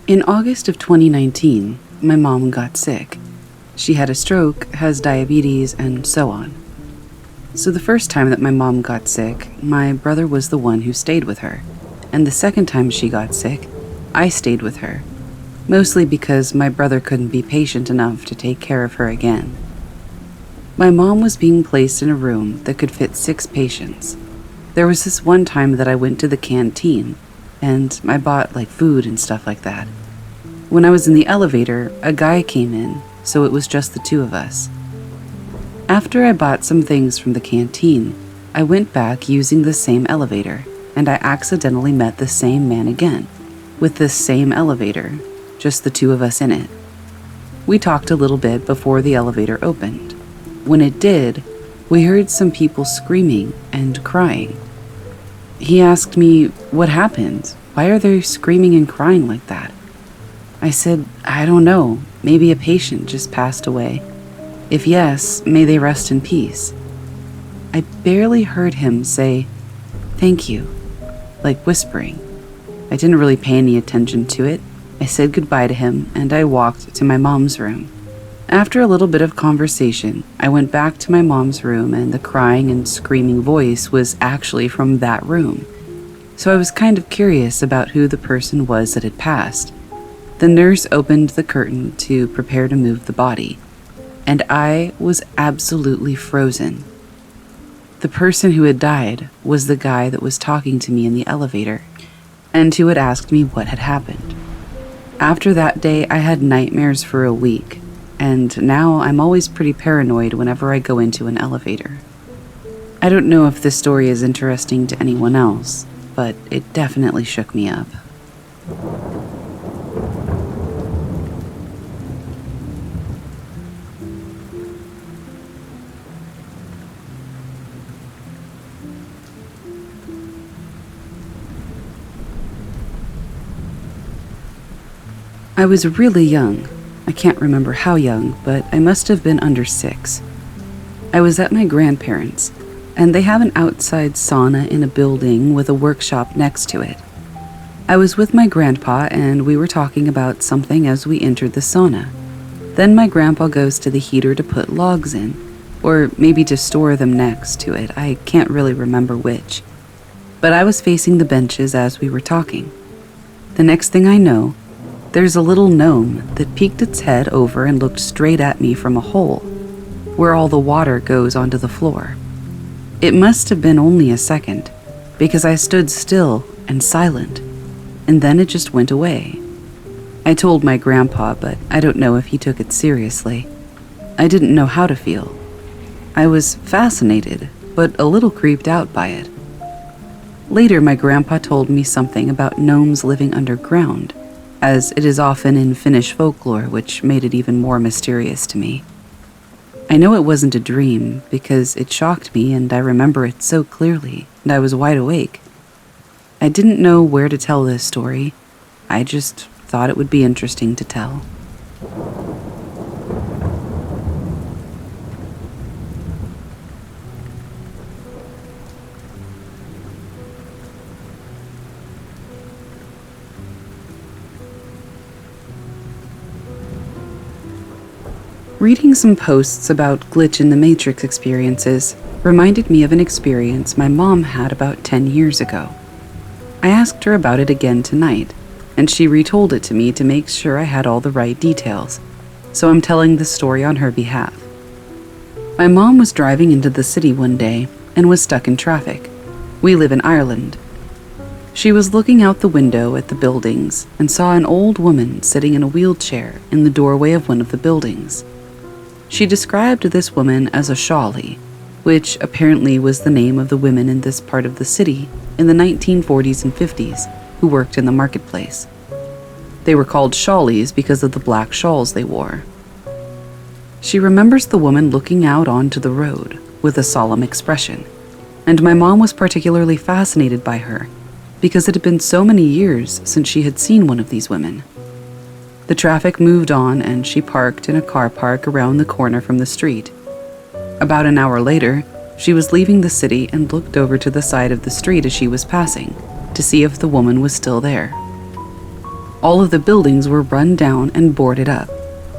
In August of 2019, my mom got sick. She had a stroke, has diabetes, and so on. So the first time that my mom got sick, my brother was the one who stayed with her. And the second time she got sick, I stayed with her. Mostly because my brother couldn't be patient enough to take care of her again. My mom was being placed in a room that could fit 6 patients. There was this one time that I went to the canteen, and I bought food and stuff like that. When I was in the elevator, a guy came in, so it was just the 2 of us. After I bought some things from the canteen, I went back using the same elevator, and I accidentally met the same man again, with this same elevator, just the 2 of us in it. We talked a little bit before the elevator opened. When it did, we heard some people screaming and crying. He asked me, "What happened? Why are they screaming and crying like that?" I said, "I don't know. Maybe a patient just passed away. If yes, may they rest in peace." I barely heard him say, "Thank you," whispering. I didn't really pay any attention to it. I said goodbye to him, and I walked to my mom's room. After a little bit of conversation, I went back to my mom's room, and the crying and screaming voice was actually from that room. So I was kind of curious about who the person was that had passed. The nurse opened the curtain to prepare to move the body, and I was absolutely frozen. The person who had died was the guy that was talking to me in the elevator, and who had asked me what had happened. After that day, I had nightmares for a week, and now I'm always pretty paranoid whenever I go into an elevator. I don't know if this story is interesting to anyone else, but it definitely shook me up. I was really young. I can't remember how young, but I must have been under 6. I was at my grandparents', and they have an outside sauna in a building with a workshop next to it. I was with my grandpa, and we were talking about something as we entered the sauna. Then my grandpa goes to the heater to put logs in, or maybe to store them next to it. I can't really remember which. But I was facing the benches as we were talking. The next thing I know, there's a little gnome that peeked its head over and looked straight at me from a hole, where all the water goes onto the floor. It must have been only a second, because I stood still and silent, and then it just went away. I told my grandpa, but I don't know if he took it seriously. I didn't know how to feel. I was fascinated, but a little creeped out by it. Later, my grandpa told me something about gnomes living underground, as it is often in Finnish folklore, which made it even more mysterious to me. I know it wasn't a dream, because it shocked me and I remember it so clearly, and I was wide awake. I didn't know where to tell this story. I just thought it would be interesting to tell. Reading some posts about glitch in the Matrix experiences reminded me of an experience my mom had about 10 years ago. I asked her about it again tonight, and she retold it to me to make sure I had all the right details, so I'm telling the story on her behalf. My mom was driving into the city one day and was stuck in traffic. We live in Ireland. She was looking out the window at the buildings and saw an old woman sitting in a wheelchair in the doorway of one of the buildings. She described this woman as a shawlie, which apparently was the name of the women in this part of the city in the 1940s and 50s who worked in the marketplace. They were called shawlies because of the black shawls they wore. She remembers the woman looking out onto the road with a solemn expression, and my mom was particularly fascinated by her because it had been so many years since she had seen one of these women. The traffic moved on and she parked in a car park around the corner from the street. About an hour later, she was leaving the city and looked over to the side of the street as she was passing to see if the woman was still there. All of the buildings were run down and boarded up,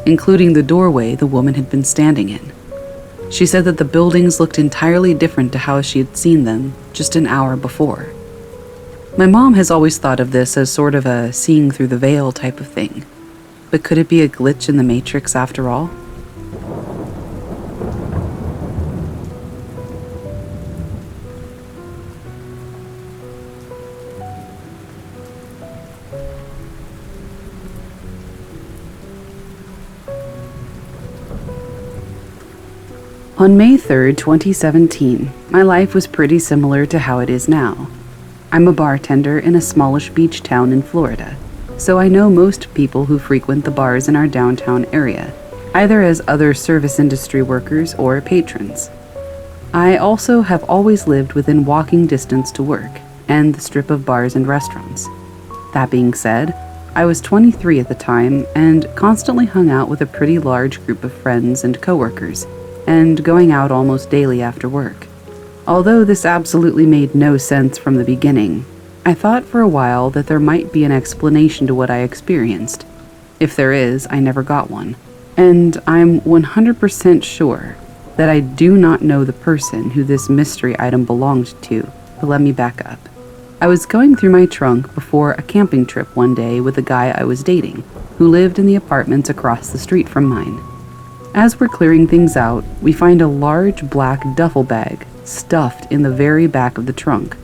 including the doorway the woman had been standing in. She said that the buildings looked entirely different to how she had seen them just an hour before. My mom has always thought of this as sort of a seeing through the veil type of thing, but could it be a glitch in the Matrix after all? On May 3rd, 2017, my life was pretty similar to how it is now. I'm a bartender in a smallish beach town in Florida, so I know most people who frequent the bars in our downtown area, either as other service industry workers or patrons. I also have always lived within walking distance to work and the strip of bars and restaurants. That being said, I was 23 at the time and constantly hung out with a pretty large group of friends and coworkers, and going out almost daily after work. Although this absolutely made no sense from the beginning, I thought for a while that there might be an explanation to what I experienced. If there is, I never got one. And I'm 100% sure that I do not know the person who this mystery item belonged to, but let me back up. I was going through my trunk before a camping trip one day with a guy I was dating, who lived in the apartments across the street from mine. As we're clearing things out, we find a large black duffel bag stuffed in the very back of the trunk.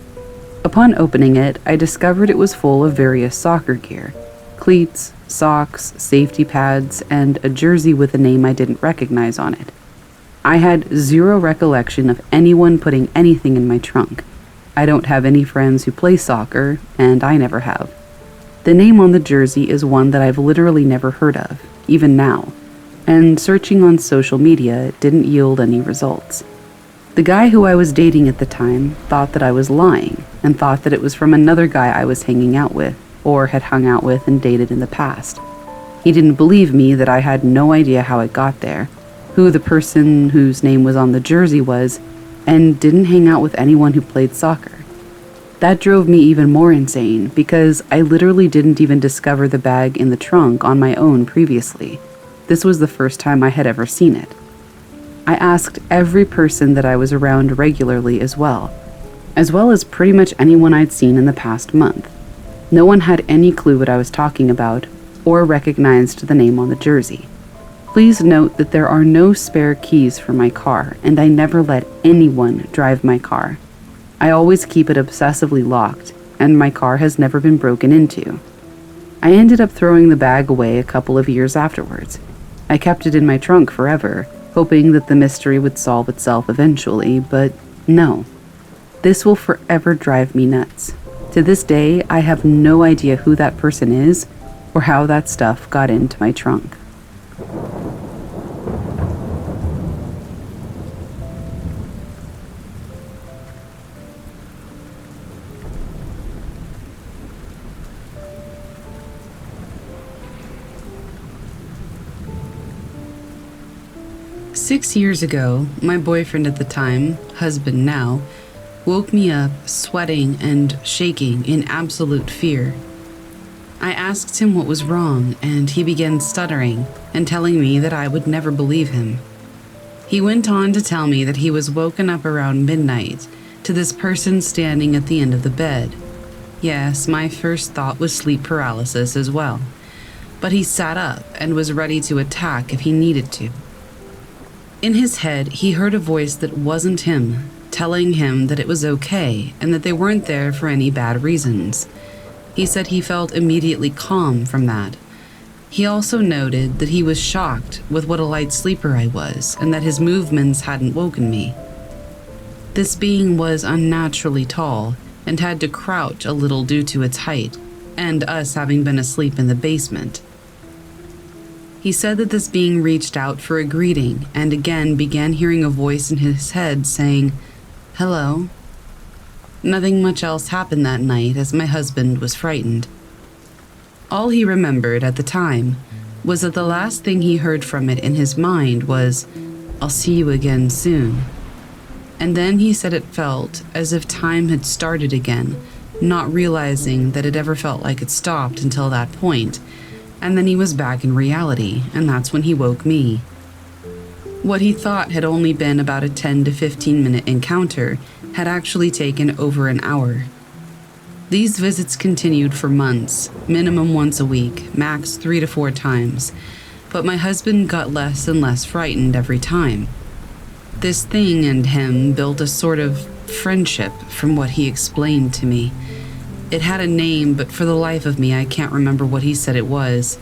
Upon opening it, I discovered it was full of various soccer gear, cleats, socks, safety pads, and a jersey with a name I didn't recognize on it. I had zero recollection of anyone putting anything in my trunk. I don't have any friends who play soccer, and I never have. The name on the jersey is one that I've literally never heard of, even now, and searching on social media didn't yield any results. The guy who I was dating at the time thought that I was lying and thought that it was from another guy I was hanging out with or had hung out with and dated in the past. He didn't believe me that I had no idea how it got there, who the person whose name was on the jersey was, and didn't hang out with anyone who played soccer. That drove me even more insane because I literally didn't even discover the bag in the trunk on my own previously. This was the first time I had ever seen it. I asked every person that I was around regularly as well as pretty much anyone I'd seen in the past month. No one had any clue what I was talking about or recognized the name on the jersey. Please note that there are no spare keys for my car, and I never let anyone drive my car. I always keep it obsessively locked, and my car has never been broken into. I ended up throwing the bag away a couple of years afterwards. I kept it in my trunk forever, hoping that the mystery would solve itself eventually, but no. This will forever drive me nuts. To this day, I have no idea who that person is or how that stuff got into my trunk. "6 years ago, my boyfriend at the time, husband now, woke me up sweating and shaking in absolute fear. I asked him what was wrong, and he began stuttering and telling me that I would never believe him. He went on to tell me that he was woken up around midnight to this person standing at the end of the bed. Yes, my first thought was sleep paralysis as well, but he sat up and was ready to attack if he needed to. In his head, he heard a voice that wasn't him, telling him that it was okay and that they weren't there for any bad reasons. He said he felt immediately calm from that. He also noted that he was shocked with what a light sleeper I was and that his movements hadn't woken me. This being was unnaturally tall and had to crouch a little due to its height and us having been asleep in the basement. He said that this being reached out for a greeting and again began hearing a voice in his head saying, 'Hello.' Nothing much else happened that night as my husband was frightened. All he remembered at the time was that the last thing he heard from it in his mind was, 'I'll see you again soon.' And then he said it felt as if time had started again, not realizing that it ever felt like it stopped until that point, and then he was back in reality, and that's when he woke me. What he thought had only been about a 10 to 15 minute encounter had actually taken over an hour. These visits continued for months, minimum once a week, max 3 to 4 times, but my husband got less and less frightened every time. This thing and him built a sort of friendship from what he explained to me. It had a name, but for the life of me, I can't remember what he said it was.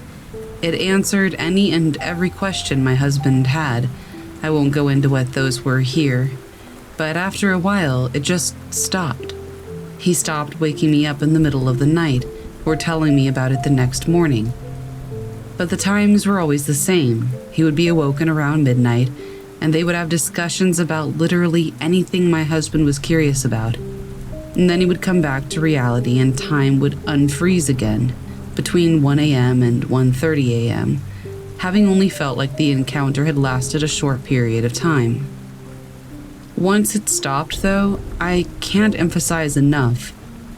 It answered any and every question my husband had. I won't go into what those were here, but after a while, it just stopped. He stopped waking me up in the middle of the night or telling me about it the next morning. But the times were always the same. He would be awoken around midnight, and they would have discussions about literally anything my husband was curious about. And then he would come back to reality and time would unfreeze again between 1 a.m. and 1:30 a.m., having only felt like the encounter had lasted a short period of time. Once it stopped, though, I can't emphasize enough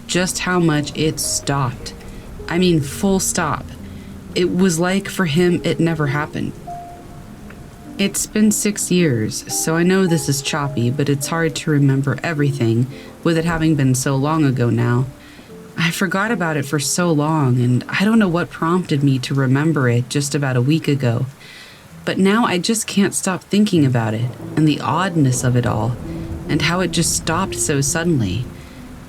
just how much it stopped. I mean, full stop. It was like for him it never happened. It's been 6 years, so I know this is choppy, but it's hard to remember everything with it having been so long ago now. I forgot about it for so long, and I don't know what prompted me to remember it just about a week ago. But now I just can't stop thinking about it, and the oddness of it all, and how it just stopped so suddenly.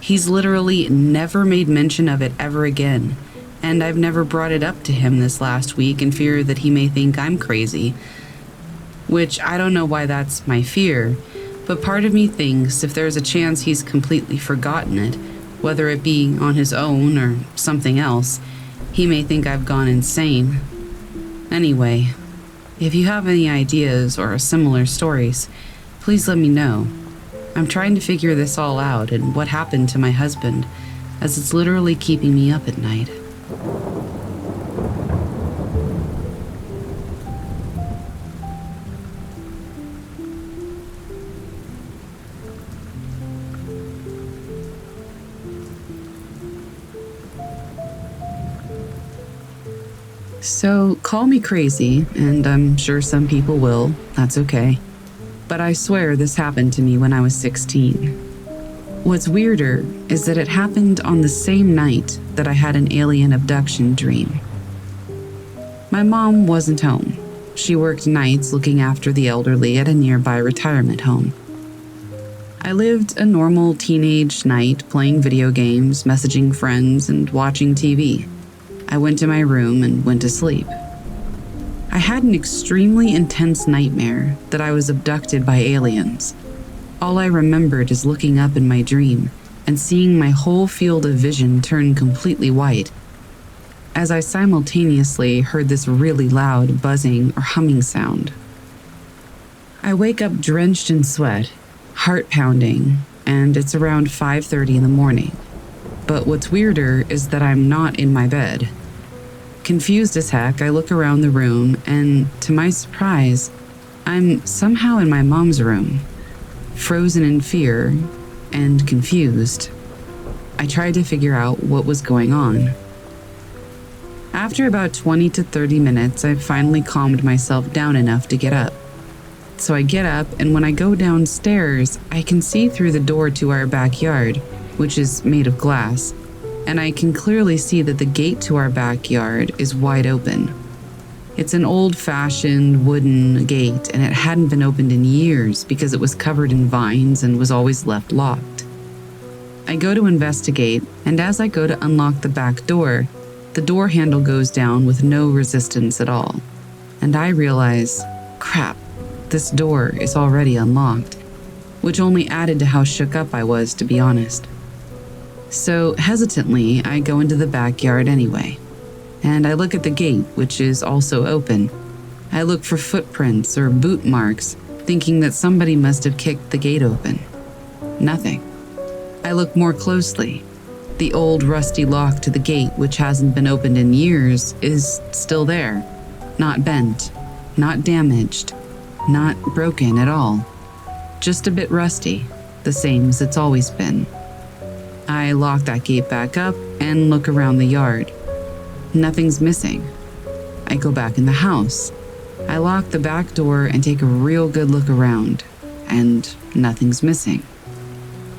He's literally never made mention of it ever again, and I've never brought it up to him this last week in fear that he may think I'm crazy. Which I don't know why that's my fear, but part of me thinks if there's a chance he's completely forgotten it, whether it be on his own or something else, he may think I've gone insane. Anyway, if you have any ideas or similar stories, please let me know. I'm trying to figure this all out and what happened to my husband, as it's literally keeping me up at night. So, call me crazy, and I'm sure some people will, that's okay. But I swear this happened to me when I was 16. What's weirder is that it happened on the same night that I had an alien abduction dream. My mom wasn't home. She worked nights looking after the elderly at a nearby retirement home. I lived a normal teenage night playing video games, messaging friends, and watching TV. I went to my room and went to sleep. I had an extremely intense nightmare that I was abducted by aliens. All I remembered is looking up in my dream and seeing my whole field of vision turn completely white, as I simultaneously heard this really loud buzzing or humming sound. I wake up drenched in sweat, heart pounding, and it's around 5:30 in the morning. But what's weirder is that I'm not in my bed. Confused as heck, I look around the room, and to my surprise, I'm somehow in my mom's room, frozen in fear and confused. I tried to figure out what was going on. After about 20 to 30 minutes, I finally calmed myself down enough to get up. So I get up, and when I go downstairs, I can see through the door to our backyard, which is made of glass, and I can clearly see that the gate to our backyard is wide open. It's an old-fashioned wooden gate, and it hadn't been opened in years because it was covered in vines and was always left locked. I go to investigate, and as I go to unlock the back door, the door handle goes down with no resistance at all, and I realize, crap, this door is already unlocked, which only added to how shook up I was, to be honest. So, hesitantly, I go into the backyard anyway, and I look at the gate, which is also open. I look for footprints or boot marks, thinking that somebody must have kicked the gate open. Nothing. I look more closely. The old rusty lock to the gate, which hasn't been opened in years, is still there. Not bent, not damaged, not broken at all. Just a bit rusty, the same as it's always been. I lock that gate back up and look around the yard. Nothing's missing. I go back in the house. I lock the back door and take a real good look around, and nothing's missing.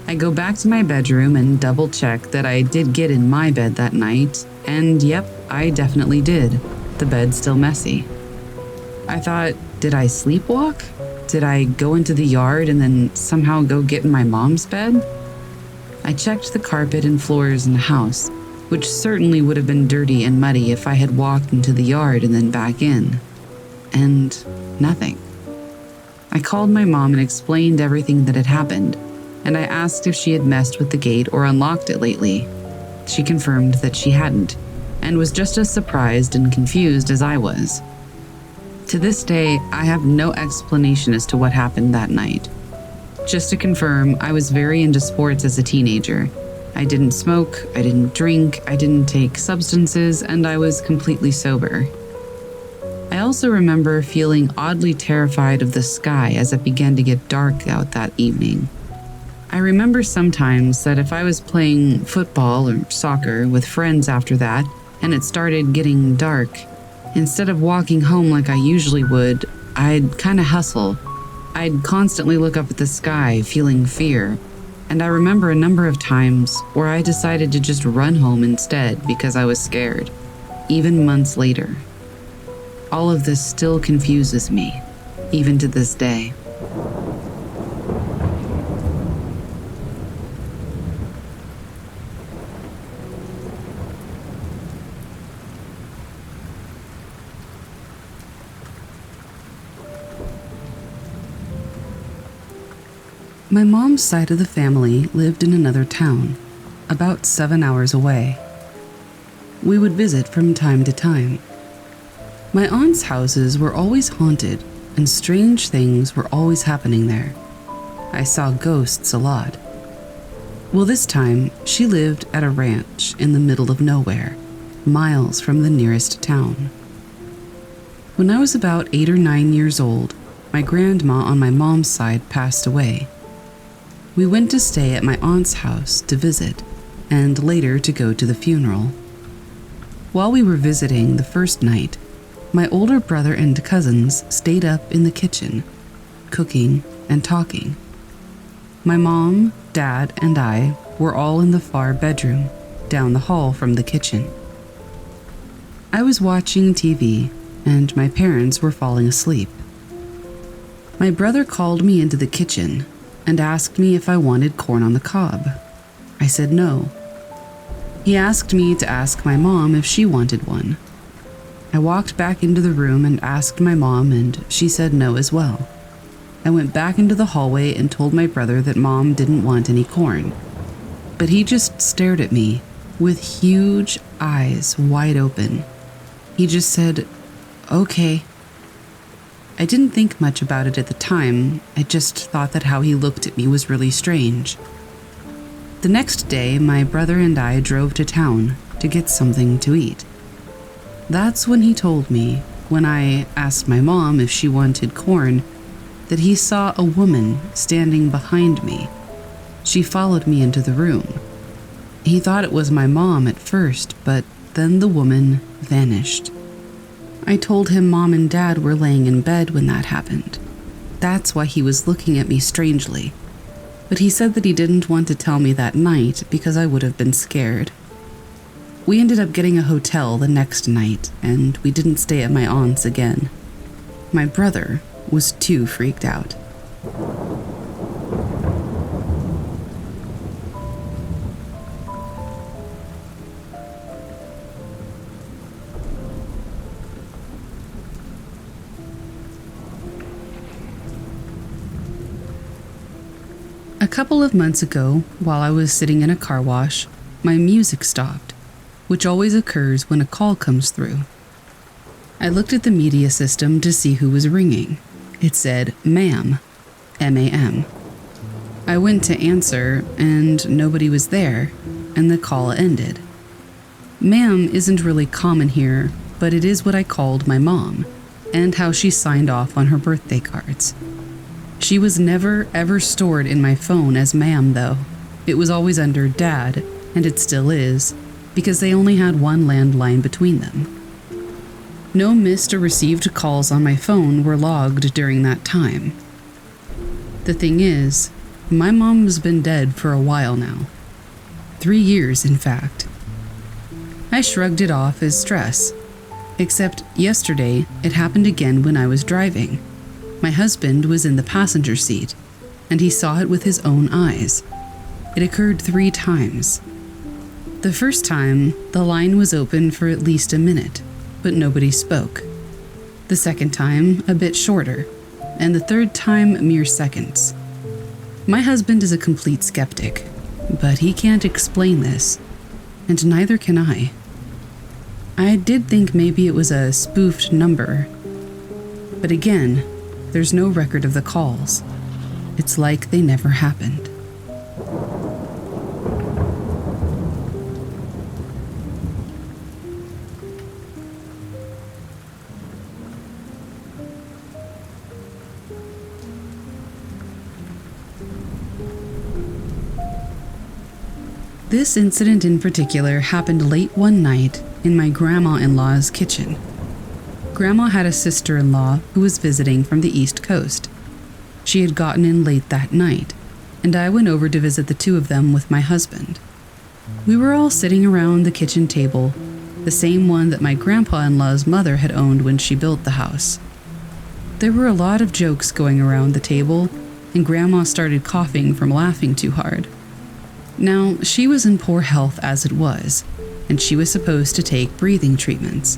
I go back to my bedroom and double check that I did get in my bed that night, and yep, I definitely did. The bed's still messy. I thought, did I sleepwalk? Did I go into the yard and then somehow go get in my mom's bed? I checked the carpet and floors in the house, which certainly would have been dirty and muddy if I had walked into the yard and then back in. And nothing. I called my mom and explained everything that had happened, and I asked if she had messed with the gate or unlocked it lately. She confirmed that she hadn't, and was just as surprised and confused as I was. To this day, I have no explanation as to what happened that night. Just to confirm, I was very into sports as a teenager. I didn't smoke, I didn't drink, I didn't take substances, and I was completely sober. I also remember feeling oddly terrified of the sky as it began to get dark out that evening. I remember sometimes that if I was playing football or soccer with friends after that, and it started getting dark, instead of walking home like I usually would, I'd kind of hustle. I'd constantly look up at the sky, feeling fear. And I remember a number of times where I decided to just run home instead because I was scared, even months later. All of this still confuses me, even to this day. My mom's side of the family lived in another town, about 7 hours away. We would visit from time to time. My aunt's houses were always haunted, and strange things were always happening there. I saw ghosts a lot. Well, this time, she lived at a ranch in the middle of nowhere, miles from the nearest town. When I was about 8 or 9 years old, my grandma on my mom's side passed away. We went to stay at my aunt's house to visit, and later to go to the funeral. While we were visiting the first night, my older brother and cousins stayed up in the kitchen, cooking and talking. My mom, dad, and I were all in the far bedroom, down the hall from the kitchen. I was watching TV, and my parents were falling asleep. My brother called me into the kitchen and asked me if I wanted corn on the cob. I said no. He asked me to ask my mom if she wanted one. I walked back into the room and asked my mom, and she said no as well. I went back into the hallway and told my brother that mom didn't want any corn. But he just stared at me with huge eyes wide open. He just said, "Okay." I didn't think much about it at the time. I just thought that how he looked at me was really strange. The next day, my brother and I drove to town to get something to eat. That's when he told me, when I asked my mom if she wanted corn, that he saw a woman standing behind me. She followed me into the room. He thought it was my mom at first, but then the woman vanished. I told him mom and dad were laying in bed when that happened. That's why he was looking at me strangely. But he said that he didn't want to tell me that night because I would have been scared. We ended up getting a hotel the next night, and we didn't stay at my aunt's again. My brother was too freaked out. A couple of months ago, while I was sitting in a car wash, my music stopped, which always occurs when a call comes through. I looked at the media system to see who was ringing. It said, "Ma'am," M-A-M. I went to answer, and nobody was there, and the call ended. Ma'am isn't really common here, but it is what I called my mom, and how she signed off on her birthday cards. She was never ever stored in my phone as ma'am, though. It was always under Dad, and it still is, because they only had one landline between them. No missed or received calls on my phone were logged during that time. The thing is, my mom's been dead for a while now. 3 years, in fact. I shrugged it off as stress. Except yesterday, it happened again when I was driving. My husband was in the passenger seat, and he saw it with his own eyes. It occurred 3 times. The first time, the line was open for at least a minute, but nobody spoke. The second time, a bit shorter, and the third time, mere seconds. My husband is a complete skeptic, but he can't explain this, and neither can I. I did think maybe it was a spoofed number, but again, there's no record of the calls. It's like they never happened. This incident in particular happened late one night in my grandma-in-law's kitchen. Grandma had a sister-in-law who was visiting from the East Coast. She had gotten in late that night, and I went over to visit the two of them with my husband. We were all sitting around the kitchen table, the same one that my grandpa-in-law's mother had owned when she built the house. There were a lot of jokes going around the table, and Grandma started coughing from laughing too hard. Now, she was in poor health as it was, and she was supposed to take breathing treatments.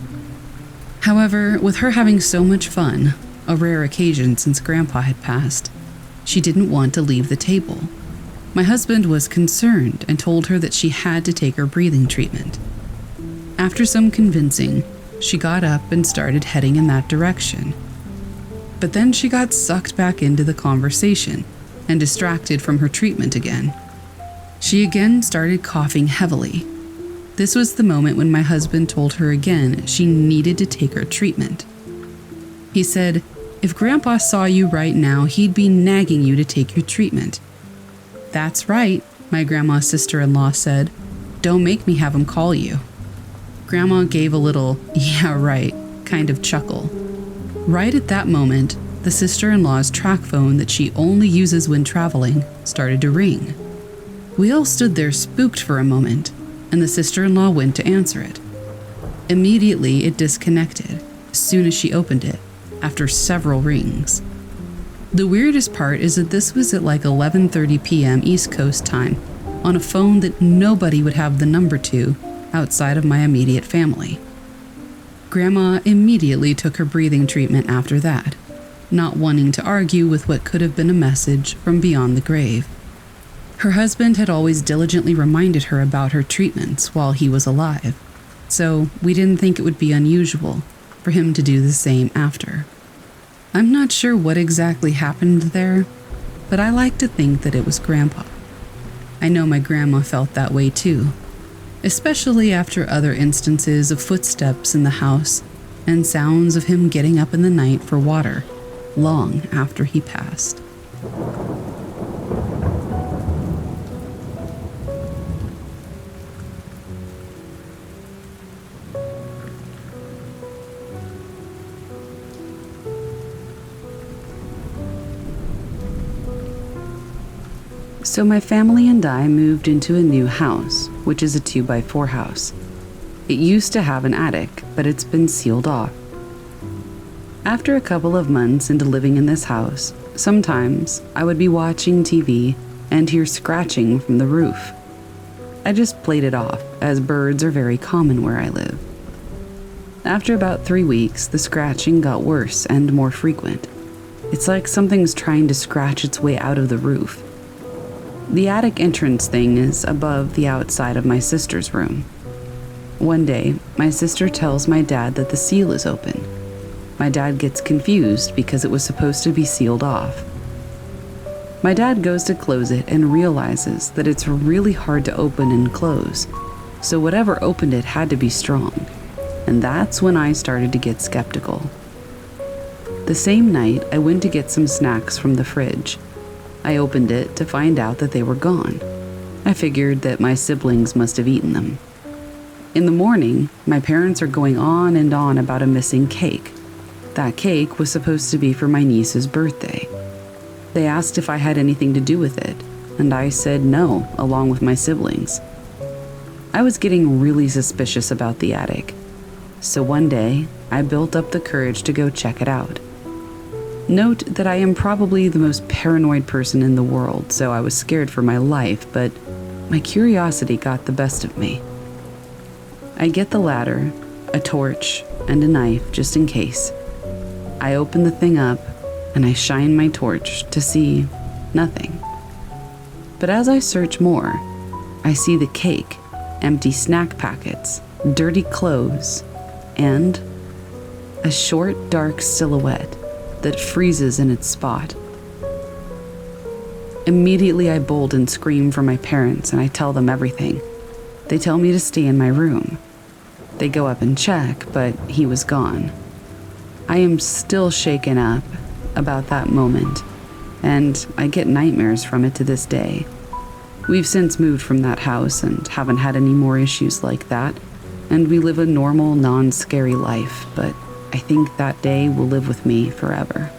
However, with her having so much fun, a rare occasion since Grandpa had passed, she didn't want to leave the table. My husband was concerned and told her that she had to take her breathing treatment. After some convincing, she got up and started heading in that direction. But then she got sucked back into the conversation and distracted from her treatment again. She again started coughing heavily. This was the moment when my husband told her again she needed to take her treatment. He said, "If Grandpa saw you right now, he'd be nagging you to take your treatment." "That's right," my grandma's sister-in-law said. "Don't make me have him call you." Grandma gave a little, "yeah, right," kind of chuckle. Right at that moment, the sister-in-law's track phone that she only uses when traveling started to ring. We all stood there spooked for a moment, and the sister-in-law went to answer it. Immediately, it disconnected as soon as she opened it, after several rings. The weirdest part is that this was at like 11:30 p.m. East Coast time, on a phone that nobody would have the number to outside of my immediate family. Grandma immediately took her breathing treatment after that, not wanting to argue with what could have been a message from beyond the grave. Her husband had always diligently reminded her about her treatments while he was alive, so we didn't think it would be unusual for him to do the same after. I'm not sure what exactly happened there, but I like to think that it was Grandpa. I know my grandma felt that way too, especially after other instances of footsteps in the house and sounds of him getting up in the night for water long after he passed. So my family and I moved into a new house, which is a 2x4 house. It used to have an attic, but it's been sealed off. After a couple of months into living in this house, sometimes I would be watching TV and hear scratching from the roof. I just played it off, as birds are very common where I live. After about 3 weeks, the scratching got worse and more frequent. It's like something's trying to scratch its way out of the roof. The attic entrance thing is above the outside of my sister's room. One day, my sister tells my dad that the seal is open. My dad gets confused because it was supposed to be sealed off. My dad goes to close it and realizes that it's really hard to open and close, so whatever opened it had to be strong, and that's when I started to get skeptical. The same night, I went to get some snacks from the fridge. I opened it to find out that they were gone. I figured that my siblings must have eaten them. In the morning, my parents are going on and on about a missing cake. That cake was supposed to be for my niece's birthday. They asked if I had anything to do with it, and I said no, along with my siblings. I was getting really suspicious about the attic, so one day I built up the courage to go check it out. Note that I am probably the most paranoid person in the world, so I was scared for my life, but my curiosity got the best of me. I get the ladder, a torch, and a knife just in case. I open the thing up, and I shine my torch to see nothing. But as I search more, I see the cake, empty snack packets, dirty clothes, and a short, dark silhouette that freezes in its spot. Immediately I bolt and scream for my parents, and I tell them everything. They tell me to stay in my room. They go up and check, but he was gone. I am still shaken up about that moment, and I get nightmares from it to this day. We've since moved from that house and haven't had any more issues like that, and we live a normal, non-scary life, but I think that day will live with me forever.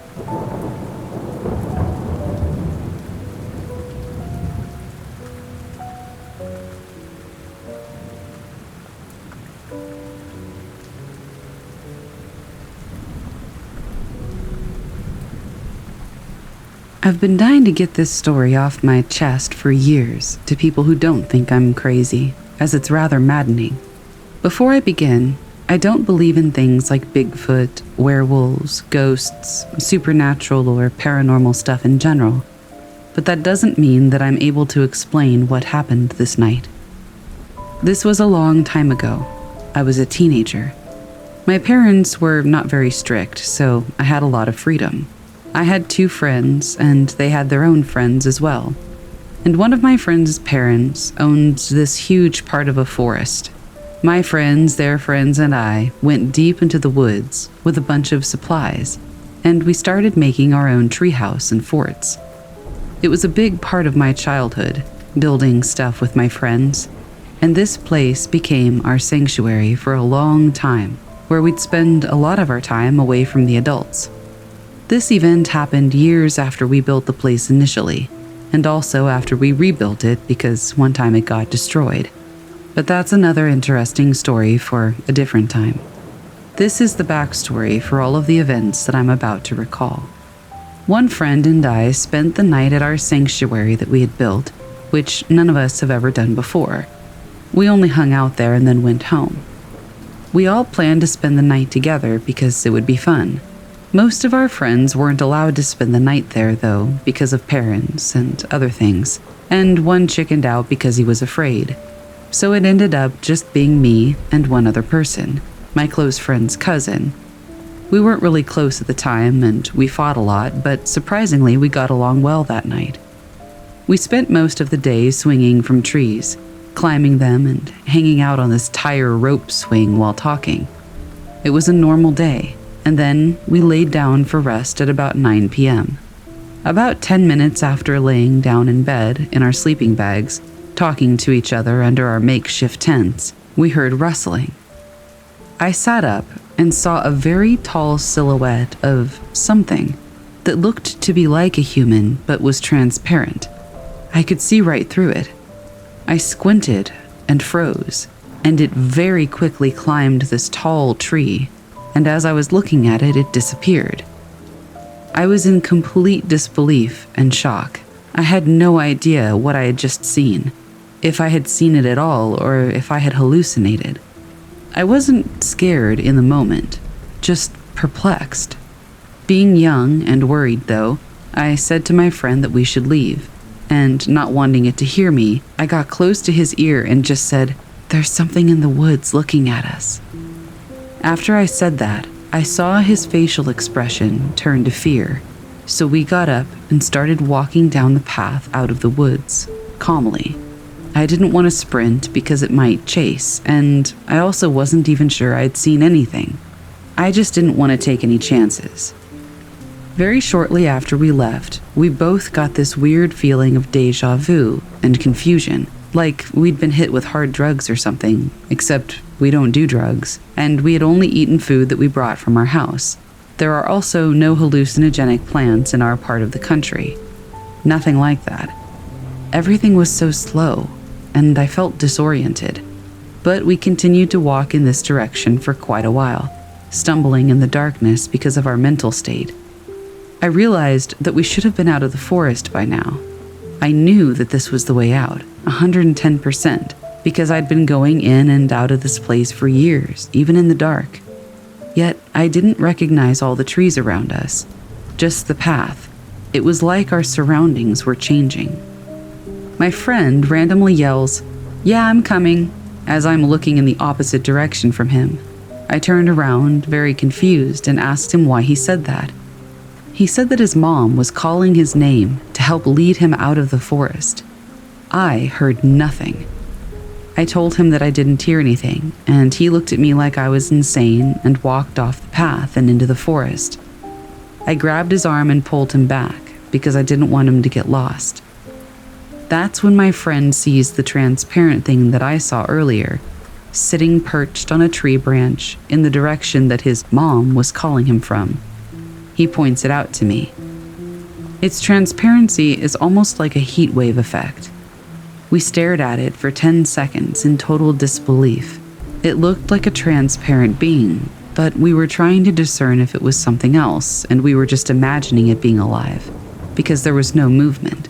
I've been dying to get this story off my chest for years to people who don't think I'm crazy, as it's rather maddening. Before I begin, I don't believe in things like Bigfoot, werewolves, ghosts, supernatural or paranormal stuff in general, but that doesn't mean that I'm able to explain what happened this night. This was a long time ago. I was a teenager. My parents were not very strict, so I had a lot of freedom. I had 2 friends, and they had their own friends as well. And one of my friends' parents owned this huge part of a forest. My friends, their friends, and I went deep into the woods with a bunch of supplies, and we started making our own treehouse and forts. It was a big part of my childhood, building stuff with my friends, and this place became our sanctuary for a long time, where we'd spend a lot of our time away from the adults. This event happened years after we built the place initially, and also after we rebuilt it because one time it got destroyed. But that's another interesting story for a different time. This is the backstory for all of the events that I'm about to recall. One friend and I spent the night at our sanctuary that we had built, which none of us have ever done before. We only hung out there and then went home. We all planned to spend the night together because it would be fun. Most of our friends weren't allowed to spend the night there, though, because of parents and other things, and one chickened out because he was afraid. So it ended up just being me and one other person, my close friend's cousin. We weren't really close at the time, and we fought a lot, but surprisingly we got along well that night. We spent most of the day swinging from trees, climbing them and hanging out on this tire rope swing while talking. It was a normal day. And then we laid down for rest at about 9 p.m. About 10 minutes after laying down in bed in our sleeping bags, talking to each other under our makeshift tents, we heard rustling. I sat up and saw a very tall silhouette of something that looked to be like a human but was transparent. I could see right through it. I squinted and froze, and it very quickly climbed this tall tree. And as I was looking at it, it disappeared. I was in complete disbelief and shock. I had no idea what I had just seen, if I had seen it at all, or if I had hallucinated. I wasn't scared in the moment, just perplexed. Being young and worried, though, I said to my friend that we should leave, and not wanting it to hear me, I got close to his ear and just said, "There's something in the woods looking at us." After I said that, I saw his facial expression turn to fear, so we got up and started walking down the path out of the woods, calmly. I didn't want to sprint because it might chase, and I also wasn't even sure I'd seen anything. I just didn't want to take any chances. Very shortly after we left, we both got this weird feeling of déjà vu and confusion, like we'd been hit with hard drugs or something, except we don't do drugs, and we had only eaten food that we brought from our house. There are also no hallucinogenic plants in our part of the country. Nothing like that. Everything was so slow, and I felt disoriented. But we continued to walk in this direction for quite a while, stumbling in the darkness because of our mental state. I realized that we should have been out of the forest by now. I knew that this was the way out, 110%, because I'd been going in and out of this place for years, even in the dark. Yet I didn't recognize all the trees around us, just the path. It was like our surroundings were changing. My friend randomly yells, "Yeah, I'm coming," as I'm looking in the opposite direction from him. I turned around, very confused, and asked him why he said that. He said that his mom was calling his name to help lead him out of the forest. I heard nothing. I told him that I didn't hear anything, and he looked at me like I was insane and walked off the path and into the forest. I grabbed his arm and pulled him back because I didn't want him to get lost. That's when my friend sees the transparent thing that I saw earlier, sitting perched on a tree branch in the direction that his mom was calling him from. He points it out to me. Its transparency is almost like a heat wave effect. We stared at it for 10 seconds in total disbelief. It looked like a transparent being, but we were trying to discern if it was something else, and we were just imagining it being alive, because there was no movement.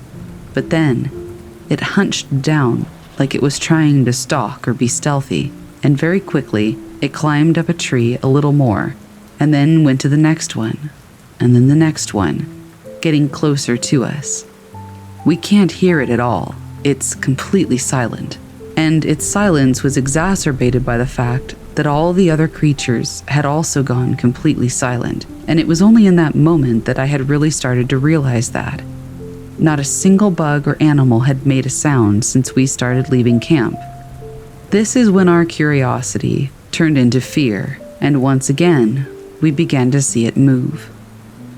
But then, it hunched down like it was trying to stalk or be stealthy, and very quickly, it climbed up a tree a little more, and then went to the next one, and then the next one, getting closer to us. We can't hear it at all. It's completely silent, and its silence was exacerbated by the fact that all the other creatures had also gone completely silent, and it was only in that moment that I had really started to realize that. Not a single bug or animal had made a sound since we started leaving camp. This is when our curiosity turned into fear, and once again, we began to see it move.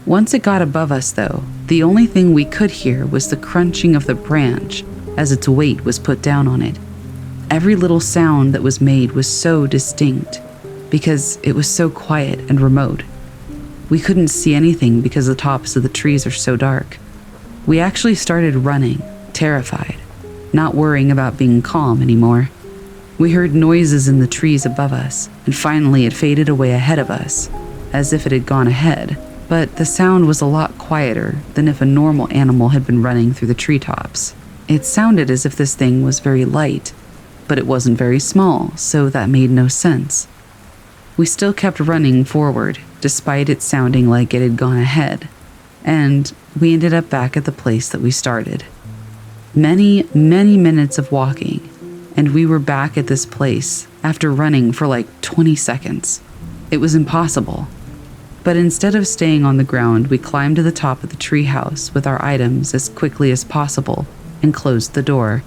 Once it got above us, though, the only thing we could hear was the crunching of the branch as its weight was put down on it. Every little sound that was made was so distinct because it was so quiet and remote. We couldn't see anything because the tops of the trees are so dark. We actually started running, terrified, not worrying about being calm anymore. We heard noises in the trees above us, and finally it faded away ahead of us, as if it had gone ahead. But the sound was a lot quieter than if a normal animal had been running through the treetops. It sounded as if this thing was very light, but it wasn't very small, so that made no sense. We still kept running forward, despite it sounding like it had gone ahead, and we ended up back at the place that we started. Many, many minutes of walking, and we were back at this place after running for like 20 seconds. It was impossible. But instead of staying on the ground, we climbed to the top of the treehouse with our items as quickly as possible and closed the door,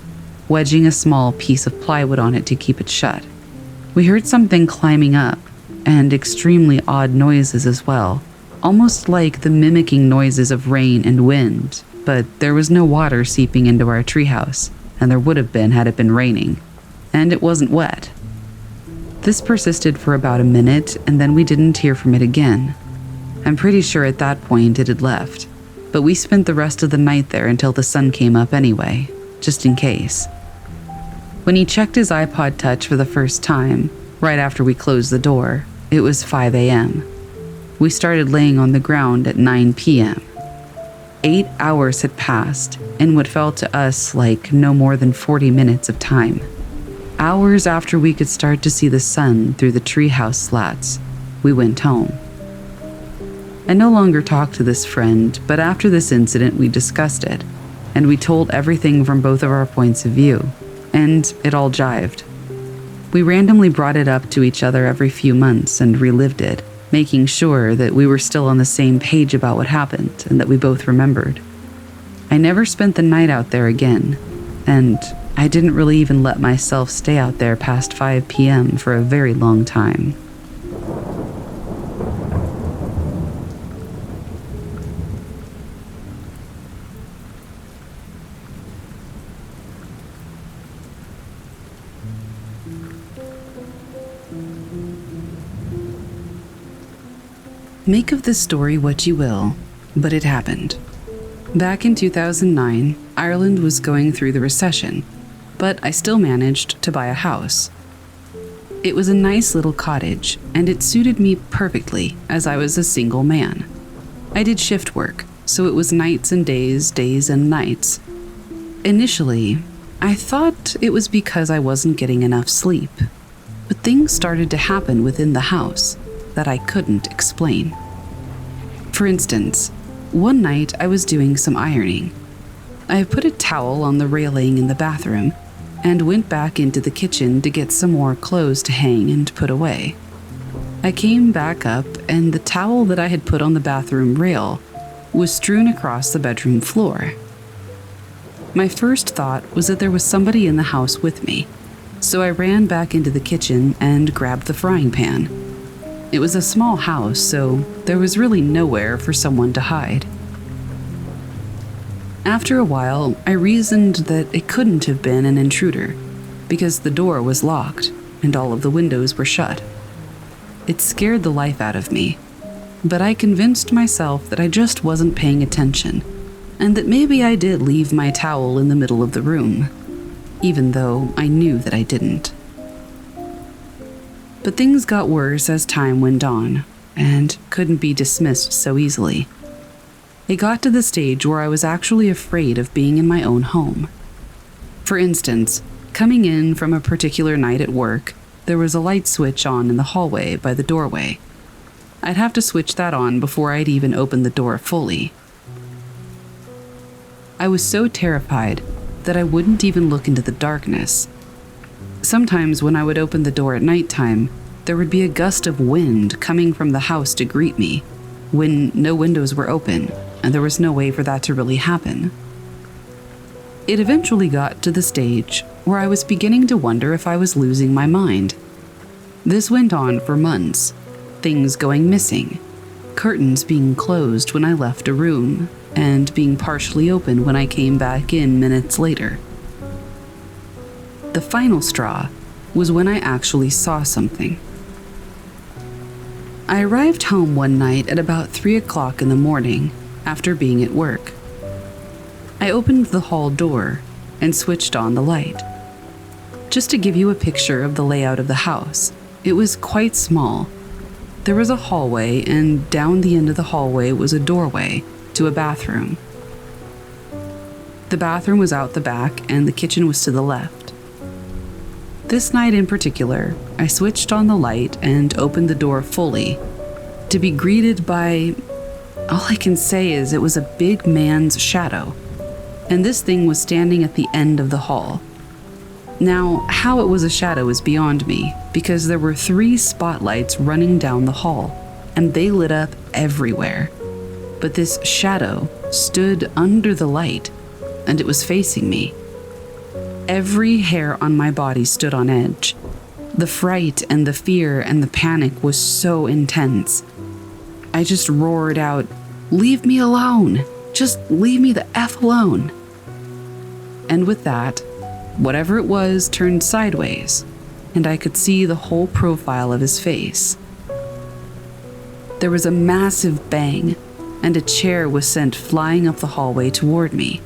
wedging a small piece of plywood on it to keep it shut. We heard something climbing up, and extremely odd noises as well, almost like the mimicking noises of rain and wind, but there was no water seeping into our treehouse, and there would have been had it been raining, and it wasn't wet. This persisted for about a minute, and then we didn't hear from it again. I'm pretty sure at that point it had left, but we spent the rest of the night there until the sun came up anyway, just in case. When he checked his iPod Touch for the first time, right after we closed the door, it was 5 a.m. We started laying on the ground at 9 p.m. 8 hours had passed in what felt to us like no more than 40 minutes of time. Hours after we could start to see the sun through the treehouse slats, we went home. I no longer talked to this friend, but after this incident we discussed it, and we told everything from both of our points of view, and it all jived. We randomly brought it up to each other every few months and relived it, making sure that we were still on the same page about what happened and that we both remembered. I never spent the night out there again, and I didn't really even let myself stay out there past 5 p.m. for a very long time. Make of this story what you will, but it happened. Back in 2009, Ireland was going through the recession, but I still managed to buy a house. It was a nice little cottage, and it suited me perfectly as I was a single man. I did shift work, so it was nights and days, days and nights. Initially, I thought it was because I wasn't getting enough sleep, but things started to happen within the house that I couldn't explain. For instance, one night I was doing some ironing. I put a towel on the railing in the bathroom and went back into the kitchen to get some more clothes to hang and put away. I came back up, and the towel that I had put on the bathroom rail was strewn across the bedroom floor. My first thought was that there was somebody in the house with me, so I ran back into the kitchen and grabbed the frying pan. It was a small house, so there was really nowhere for someone to hide. After a while, I reasoned that it couldn't have been an intruder, because the door was locked and all of the windows were shut. It scared the life out of me, but I convinced myself that I just wasn't paying attention, and that maybe I did leave my towel in the middle of the room, even though I knew that I didn't. But things got worse as time went on, and couldn't be dismissed so easily. It got to the stage where I was actually afraid of being in my own home. For instance, coming in from a particular night at work, there was a light switch on in the hallway by the doorway. I'd have to switch that on before I'd even open the door fully. I was so terrified that I wouldn't even look into the darkness. Sometimes when I would open the door at nighttime, there would be a gust of wind coming from the house to greet me, when no windows were open, and there was no way for that to really happen. It eventually got to the stage where I was beginning to wonder if I was losing my mind. This went on for months, things going missing, curtains being closed when I left a room, and being partially open when I came back in minutes later. The final straw was when I actually saw something. I arrived home one night at about 3 o'clock in the morning after being at work. I opened the hall door and switched on the light. Just to give you a picture of the layout of the house, it was quite small. There was a hallway, and down the end of the hallway was a doorway to a bathroom. The bathroom was out the back, and the kitchen was to the left. This night in particular, I switched on the light and opened the door fully to be greeted by, all I can say is it was a big man's shadow, and this thing was standing at the end of the hall. Now, how it was a shadow is beyond me, because there were 3 spotlights running down the hall, and they lit up everywhere. But this shadow stood under the light, and it was facing me. Every hair on my body stood on edge. The fright and the fear and the panic was so intense. I just roared out, "Leave me alone! Just leave me the F alone!" And with that, whatever it was turned sideways, and I could see the whole profile of his face. There was a massive bang, and a chair was sent flying up the hallway toward me.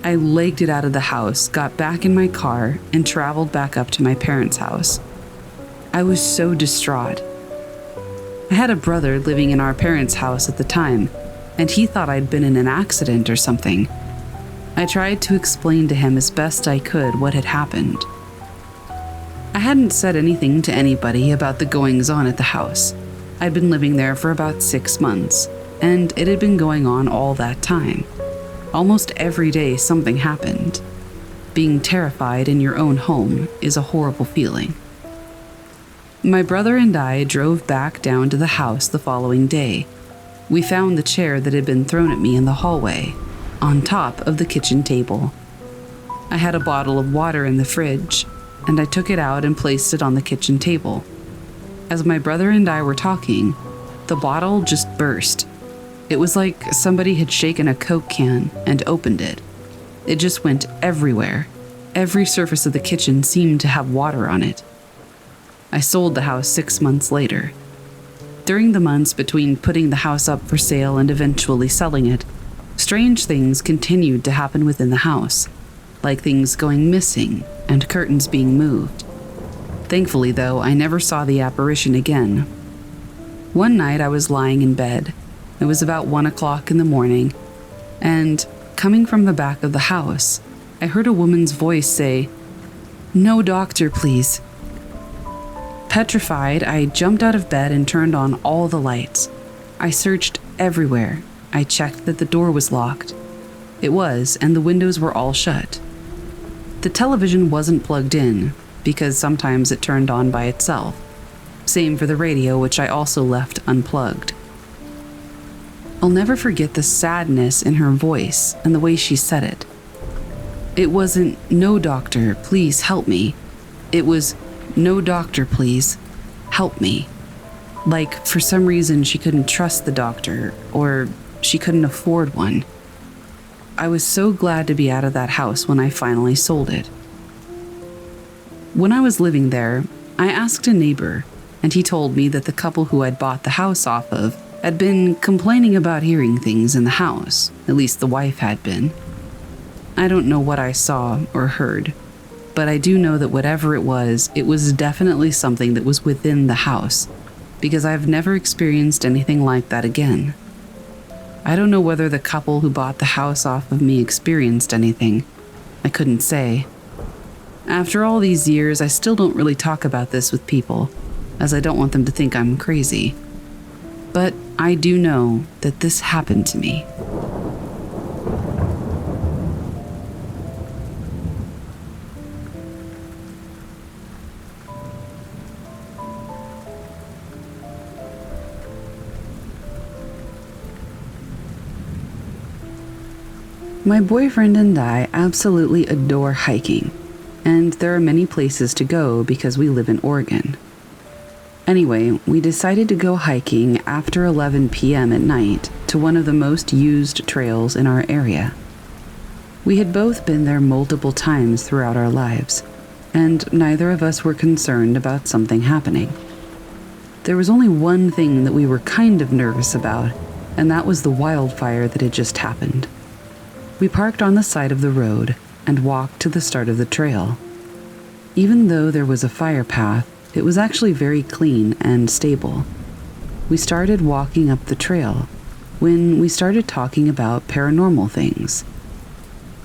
I legged it out of the house, got back in my car, and traveled back up to my parents' house. I was so distraught. I had a brother living in our parents' house at the time, and he thought I'd been in an accident or something. I tried to explain to him as best I could what had happened. I hadn't said anything to anybody about the goings-on at the house. I'd been living there for about 6 months, and it had been going on all that time. Almost every day something happened. Being terrified in your own home is a horrible feeling. My brother and I drove back down to the house the following day. We found the chair that had been thrown at me in the hallway, on top of the kitchen table. I had a bottle of water in the fridge, and I took it out and placed it on the kitchen table. As my brother and I were talking, the bottle just burst. It was like somebody had shaken a Coke can and opened it. It just went everywhere. Every surface of the kitchen seemed to have water on it. I sold the house 6 months later. During the months between putting the house up for sale and eventually selling it, strange things continued to happen within the house, like things going missing and curtains being moved. Thankfully, though, I never saw the apparition again. One night I was lying in bed. It was about 1 o'clock in the morning, and coming from the back of the house, I heard a woman's voice say, "No doctor, please." Petrified, I jumped out of bed and turned on all the lights. I searched everywhere. I checked that the door was locked. It was, and the windows were all shut. The television wasn't plugged in, because sometimes it turned on by itself. Same for the radio, which I also left unplugged. I'll never forget the sadness in her voice and the way she said it. It wasn't, "No doctor, please help me." It was, "No doctor, please help me." Like, for some reason, she couldn't trust the doctor, or she couldn't afford one. I was so glad to be out of that house when I finally sold it. When I was living there, I asked a neighbor, and he told me that the couple who I'd bought the house off of had been complaining about hearing things in the house. At least the wife had been. I don't know what I saw or heard, but I do know that whatever it was definitely something that was within the house, because I've never experienced anything like that again. I don't know whether the couple who bought the house off of me experienced anything. I couldn't say. After all these years, I still don't really talk about this with people, as I don't want them to think I'm crazy. But I do know that this happened to me. My boyfriend and I absolutely adore hiking, and there are many places to go because we live in Oregon. Anyway, we decided to go hiking after 11 p.m. at night to one of the most used trails in our area. We had both been there multiple times throughout our lives, and neither of us were concerned about something happening. There was only one thing that we were kind of nervous about, and that was the wildfire that had just happened. We parked on the side of the road and walked to the start of the trail. Even though there was a fire path, it was actually very clean and stable. We started walking up the trail when we started talking about paranormal things.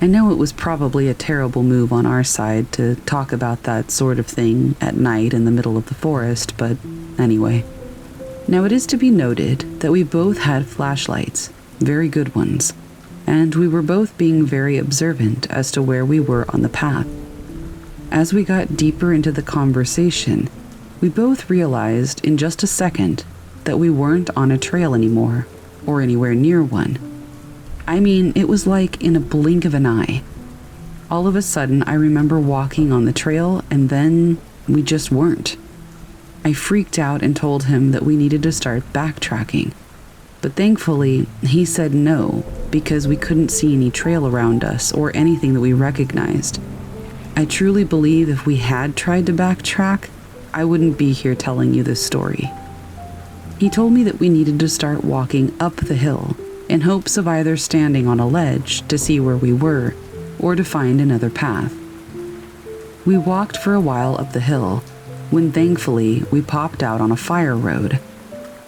I know it was probably a terrible move on our side to talk about that sort of thing at night in the middle of the forest, but anyway. Now it is to be noted that we both had flashlights, very good ones, and we were both being very observant as to where we were on the path. As we got deeper into the conversation, we both realized in just a second that we weren't on a trail anymore, or anywhere near one. I mean, it was like in a blink of an eye. All of a sudden, I remember walking on the trail, and then we just weren't. I freaked out and told him that we needed to start backtracking. But thankfully, he said no, because we couldn't see any trail around us or anything that we recognized. I truly believe if we had tried to backtrack, I wouldn't be here telling you this story. He told me that we needed to start walking up the hill in hopes of either standing on a ledge to see where we were or to find another path. We walked for a while up the hill when thankfully we popped out on a fire road.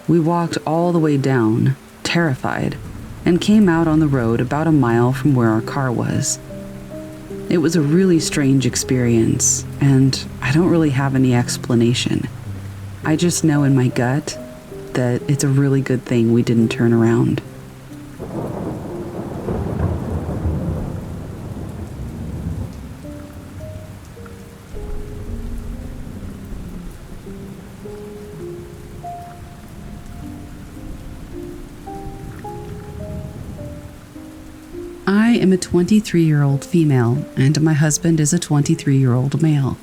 We walked all the way down, terrified, and came out on the road about a mile from where our car was. It was a really strange experience, and I don't really have any explanation. I just know in my gut that it's a really good thing we didn't turn around. I am a 23-year-old female, and my husband is a 23-year-old male.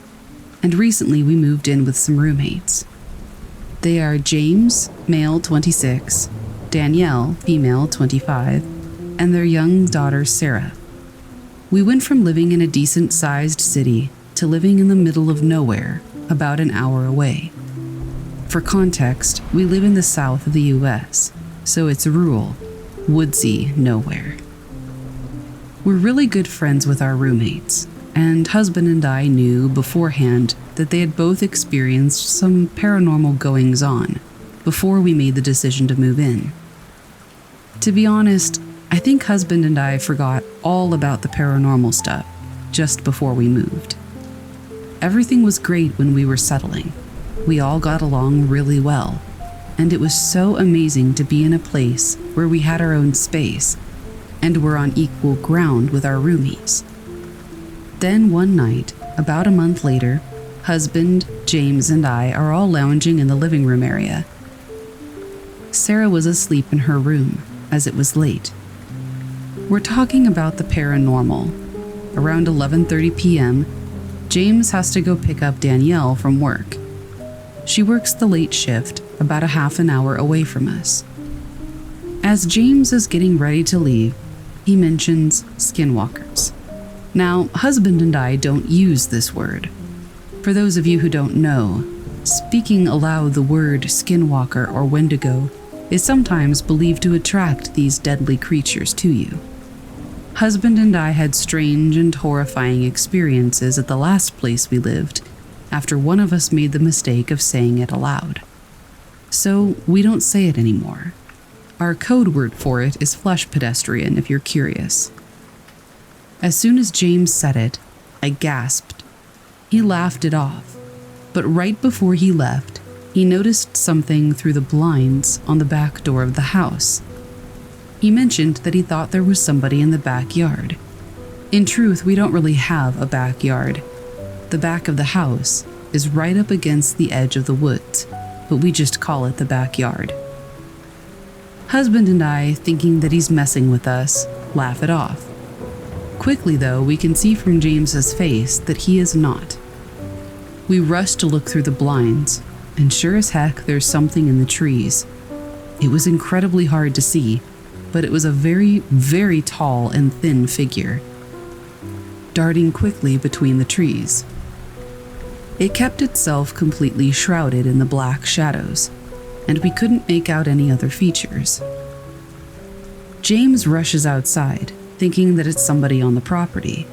And recently we moved in with some roommates. They are James, male 26, Danielle, female 25, and their young daughter Sarah. We went from living in a decent-sized city to living in the middle of nowhere, about an hour away. For context, we live in the south of the US, so it's rural, woodsy nowhere. We're really good friends with our roommates, and husband and I knew beforehand that they had both experienced some paranormal goings-on before we made the decision to move in. To be honest, I think husband and I forgot all about the paranormal stuff just before we moved. Everything was great when we were settling. We all got along really well, and it was so amazing to be in a place where we had our own space and were on equal ground with our roomies. Then one night, about a month later, husband, James, and I are all lounging in the living room area. Sarah was asleep in her room, as it was late. We're talking about the paranormal. Around 11:30 p.m., James has to go pick up Danielle from work. She works the late shift, about a half an hour away from us. As James is getting ready to leave, he mentions skinwalkers. Now, husband and I don't use this word. For those of you who don't know, speaking aloud the word skinwalker or wendigo is sometimes believed to attract these deadly creatures to you. Husband and I had strange and horrifying experiences at the last place we lived after one of us made the mistake of saying it aloud. So we don't say it anymore. Our code word for it is flesh pedestrian, if you're curious. As soon as James said it, I gasped. He laughed it off, but right before he left, he noticed something through the blinds on the back door of the house. He mentioned that he thought there was somebody in the backyard. In truth, we don't really have a backyard. The back of the house is right up against the edge of the woods, but we just call it the backyard. Husband and I, thinking that he's messing with us, laugh it off. Quickly, though, we can see from James's face that he is not. We rush to look through the blinds, and sure as heck, there's something in the trees. It was incredibly hard to see, but it was a very, very tall and thin figure, darting quickly between the trees. It kept itself completely shrouded in the black shadows, and we couldn't make out any other features. James rushes outside, thinking that it's somebody on the property.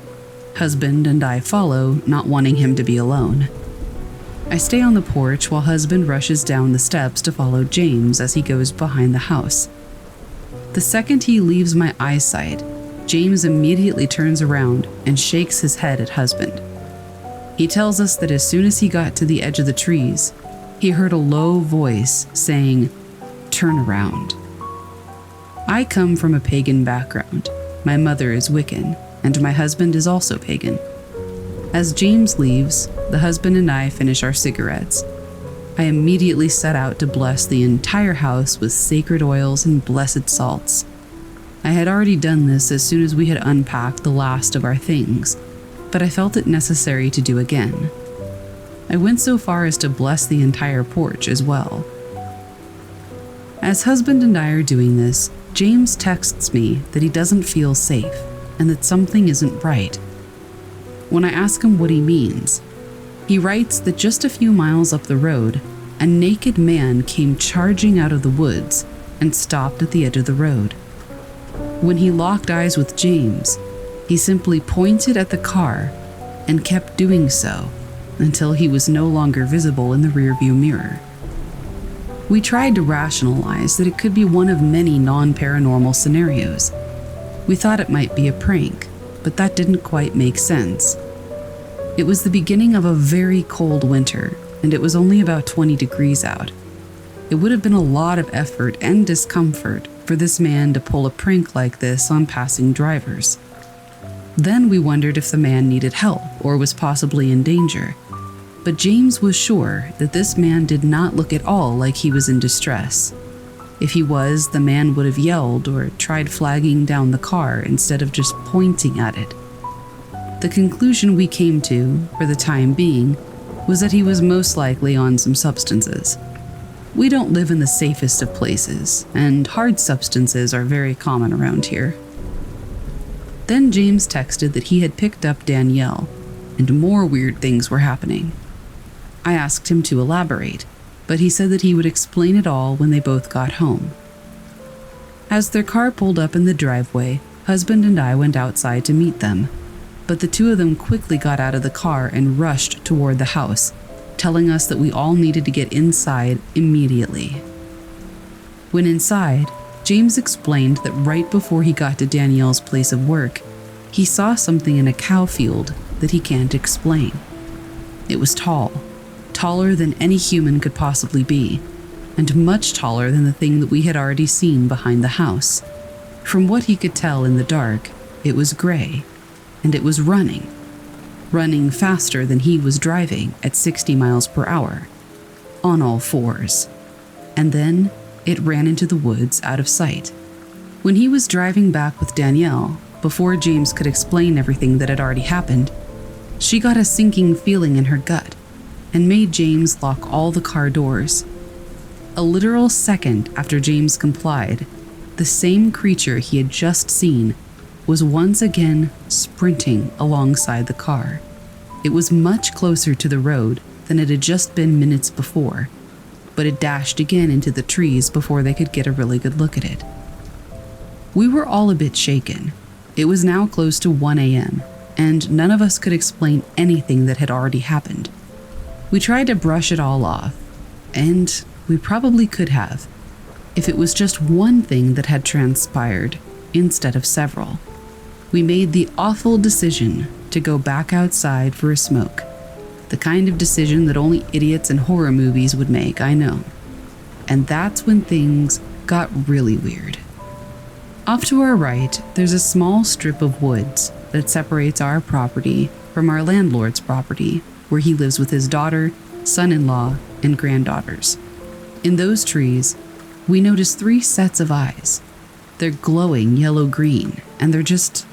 Husband and I follow, not wanting him to be alone. I stay on the porch while husband rushes down the steps to follow James as he goes behind the house. The second he leaves my eyesight, James immediately turns around and shakes his head at husband. He tells us that as soon as he got to the edge of the trees, he heard a low voice saying, "Turn around." I come from a pagan background. My mother is Wiccan, and my husband is also pagan. As James leaves, the husband and I finish our cigarettes. I immediately set out to bless the entire house with sacred oils and blessed salts. I had already done this as soon as we had unpacked the last of our things, but I felt it necessary to do again. I went so far as to bless the entire porch as well. As husband and I are doing this, James texts me that he doesn't feel safe and that something isn't right. When I ask him what he means, he writes that just a few miles up the road, a naked man came charging out of the woods and stopped at the edge of the road. When he locked eyes with James, he simply pointed at the car and kept doing so until he was no longer visible in the rearview mirror. We tried to rationalize that it could be one of many non-paranormal scenarios. We thought it might be a prank, but that didn't quite make sense. It was the beginning of a very cold winter, and it was only about 20 degrees out. It would have been a lot of effort and discomfort for this man to pull a prank like this on passing drivers. Then we wondered if the man needed help or was possibly in danger. But James was sure that this man did not look at all like he was in distress. If he was, the man would have yelled or tried flagging down the car instead of just pointing at it. The conclusion we came to, for the time being, was that he was most likely on some substances. We don't live in the safest of places, and hard substances are very common around here. Then James texted that he had picked up Danielle, and more weird things were happening. I asked him to elaborate. but he said that he would explain it all when they both got home. As their car pulled up in the driveway, husband and I went outside to meet them, but the two of them quickly got out of the car and rushed toward the house, telling us that we all needed to get inside immediately. When inside, James explained that right before he got to Danielle's place of work, he saw something in a cow field that he can't explain. It was tall, taller than any human could possibly be, and much taller than the thing that we had already seen behind the house. From what he could tell in the dark, it was gray, and it was running faster than he was driving at 60 miles per hour, on all fours. And then it ran into the woods out of sight. When he was driving back with Danielle, before James could explain everything that had already happened, she got a sinking feeling in her gut and made James lock all the car doors. A literal second after James complied, the same creature he had just seen was once again sprinting alongside the car. It was much closer to the road than it had just been minutes before, but it dashed again into the trees before they could get a really good look at it. We were all a bit shaken. It was now close to 1 a.m., and none of us could explain anything that had already happened. We tried to brush it all off, and we probably could have, if it was just one thing that had transpired instead of several. We made the awful decision to go back outside for a smoke. The kind of decision that only idiots in horror movies would make, I know. And that's when things got really weird. Off to our right, there's a small strip of woods that separates our property from our landlord's property, where he lives with his daughter, son-in-law, and granddaughters. In those trees, we notice 3 sets of eyes. They're glowing yellow-green, and they're just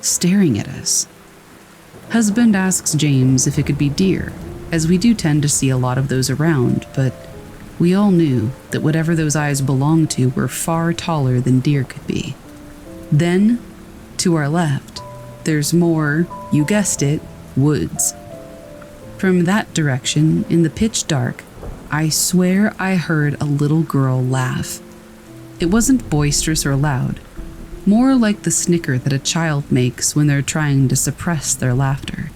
staring at us. Husband asks James if it could be deer, as we do tend to see a lot of those around, but we all knew that whatever those eyes belonged to were far taller than deer could be. Then, to our left, there's more, you guessed it, woods. From that direction, in the pitch dark, I swear I heard a little girl laugh. It wasn't boisterous or loud, more like the snicker that a child makes when they're trying to suppress their laughter.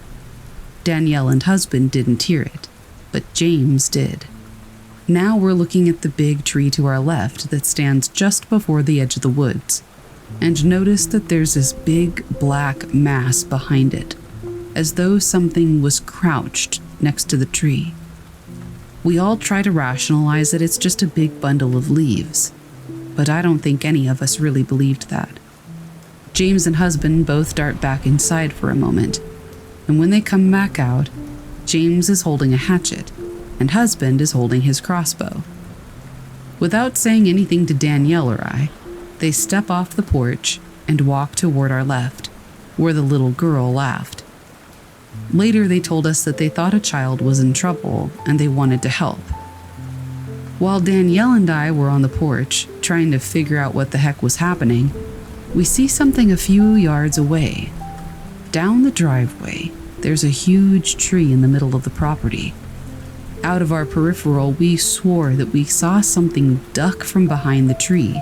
Danielle and husband didn't hear it, but James did. Now we're looking at the big tree to our left that stands just before the edge of the woods, and notice that there's this big black mass behind it, as though something was crouched next to the tree. We all try to rationalize that it's just a big bundle of leaves, but I don't think any of us really believed that. James and husband both dart back inside for a moment, and when they come back out, James is holding a hatchet, and husband is holding his crossbow. Without saying anything to Danielle or I, they step off the porch and walk toward our left, where the little girl laughed. Later, they told us that they thought a child was in trouble and they wanted to help. While Danielle and I were on the porch, trying to figure out what the heck was happening, we see something a few yards away. Down the driveway, there's a huge tree in the middle of the property. Out of our peripheral, we swore that we saw something duck from behind the tree.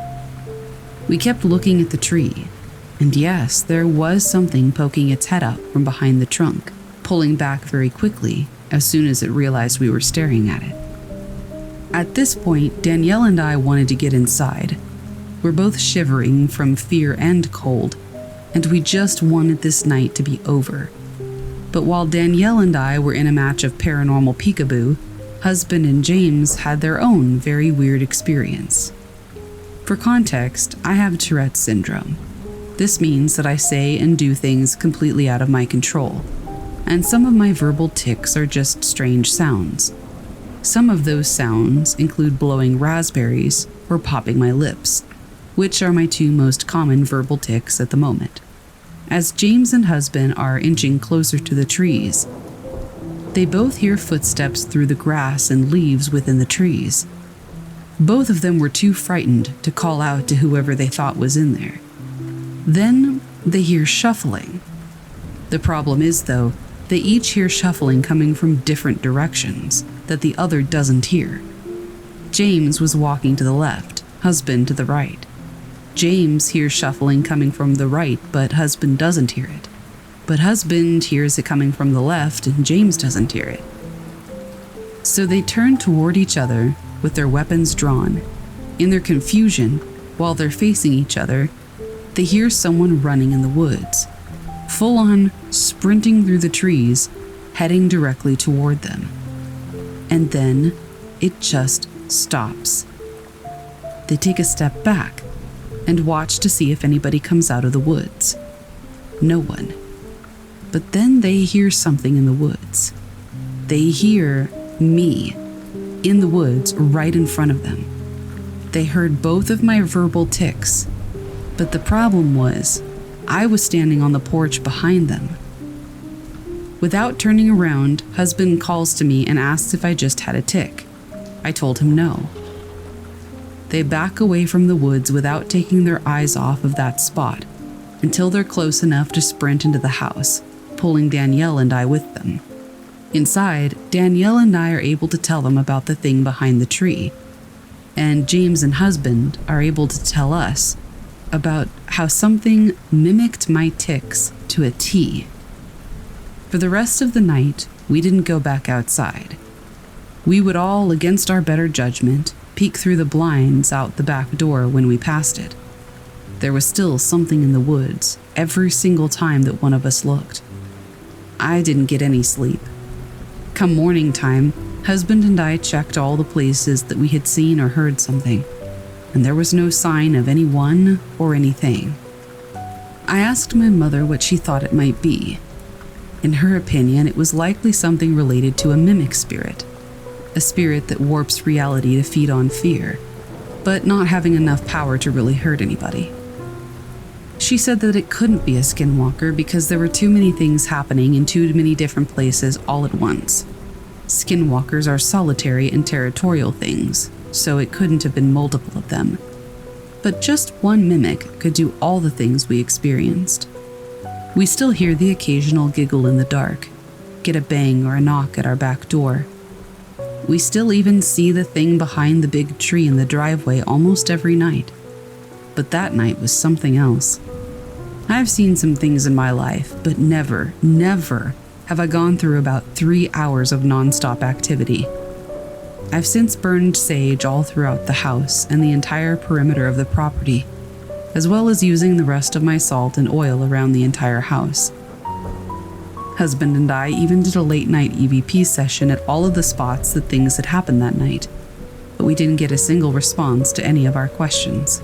We kept looking at the tree, and yes, there was something poking its head up from behind the trunk, pulling back very quickly as soon as it realized we were staring at it. At this point, Danielle and I wanted to get inside. We're both shivering from fear and cold, and we just wanted this night to be over. But while Danielle and I were in a match of paranormal peekaboo, husband and James had their own very weird experience. For context, I have Tourette's syndrome. This means that I say and do things completely out of my control, and some of my verbal tics are just strange sounds. Some of those sounds include blowing raspberries or popping my lips, which are my 2 most common verbal tics at the moment. As James and husband are inching closer to the trees, they both hear footsteps through the grass and leaves within the trees. Both of them were too frightened to call out to whoever they thought was in there. Then they hear shuffling. The problem is, though, they each hear shuffling coming from different directions that the other doesn't hear. James was walking to the left, husband to the right. James hears shuffling coming from the right, but husband doesn't hear it. But husband hears it coming from the left, and James doesn't hear it. So they turn toward each other with their weapons drawn. In their confusion, while they're facing each other, they hear someone running in the woods, full on sprinting through the trees, heading directly toward them. And then it just stops. They take a step back and watch to see if anybody comes out of the woods. No one. But then they hear something in the woods. They hear me in the woods right in front of them. They heard both of my verbal tics, but the problem was I was standing on the porch behind them. Without turning around, husband calls to me and asks if I just had a tic. I told him no. They back away from the woods without taking their eyes off of that spot until they're close enough to sprint into the house, pulling Danielle and I with them. Inside, Danielle and I are able to tell them about the thing behind the tree, and James and husband are able to tell us about how something mimicked my tics to a T. For the rest of the night, we didn't go back outside. We would all, against our better judgment, peek through the blinds out the back door when we passed it. There was still something in the woods every single time that one of us looked. I didn't get any sleep. Come morning time, husband and I checked all the places that we had seen or heard something, and there was no sign of anyone or anything. I asked my mother what she thought it might be. In her opinion, it was likely something related to a mimic spirit, a spirit that warps reality to feed on fear, but not having enough power to really hurt anybody. She said that it couldn't be a skinwalker because there were too many things happening in too many different places all at once. Skinwalkers are solitary and territorial things, so it couldn't have been multiple of them. But just one mimic could do all the things we experienced. We still hear the occasional giggle in the dark, get a bang or a knock at our back door. We still even see the thing behind the big tree in the driveway almost every night. But that night was something else. I've seen some things in my life, but never have I gone through about 3 hours of nonstop activity. I've since burned sage all throughout the house and the entire perimeter of the property, as well as using the rest of my salt and oil around the entire house. Husband and I even did a late-night EVP session at all of the spots that things had happened that night, but we didn't get a single response to any of our questions.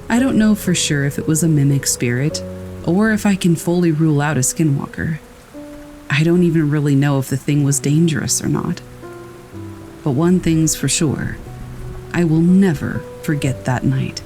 I don't know for sure if it was a mimic spirit, or if I can fully rule out a skinwalker. I don't even really know if the thing was dangerous or not. But one thing's for sure, I will never forget that night.